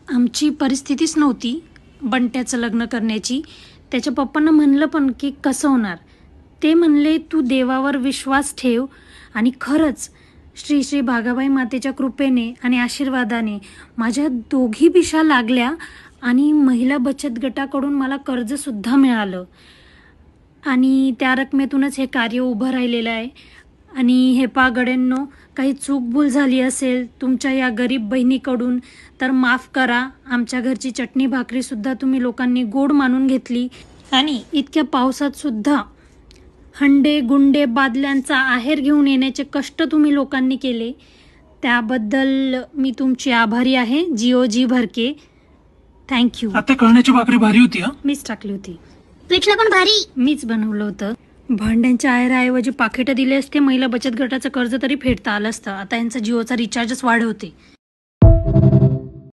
आमची परिस्थितीच नव्हती बंट्याचं लग्न करण्याची. त्याच्या पप्पांना म्हणलं पण की कसं होणार. ते म्हणले तू देवावर विश्वास ठेव. आणि खरंच श्री श्री भागाबाई मातेच्या कृपेने आणि आशीर्वादाने माझ्या दोघी बिशा लागल्या आणि महिला बचत गटाकडून मला कर्जसुद्धा मिळालं. आणि त्या रकमेतूनच हे कार्य उभं राहिलेलं आहे. आणि हे गड्यांनो, काही चूकभूल झाली असेल तुमच्या या गरीब बहिणीकडून तर माफ करा. आमच्या घरची चटणी भाकरीसुद्धा तुम्ही लोकांनी गोड मानून घेतली आणि इतक्या पावसातसुद्धा हंडे गुंडे बादल्यांचा आहेर घेऊन येण्याचे कष्ट तुम्ही लोकांनी केले. त्याबद्दल मी तुमची आभारी आहे. जी भरके, थँक्यू. आता कळण्याची भाकरी भारी होती. मीच टाकली होती. पिठलं पण भारी. मीच बनवलं होतं. भांड्यांच्या आहेराऐवजी पाकिटं दिले असते, महिला बचत गटाचं कर्ज तरी फेडता आलं असतं. आता यांचा जिओचा रिचार्जच वाढवते.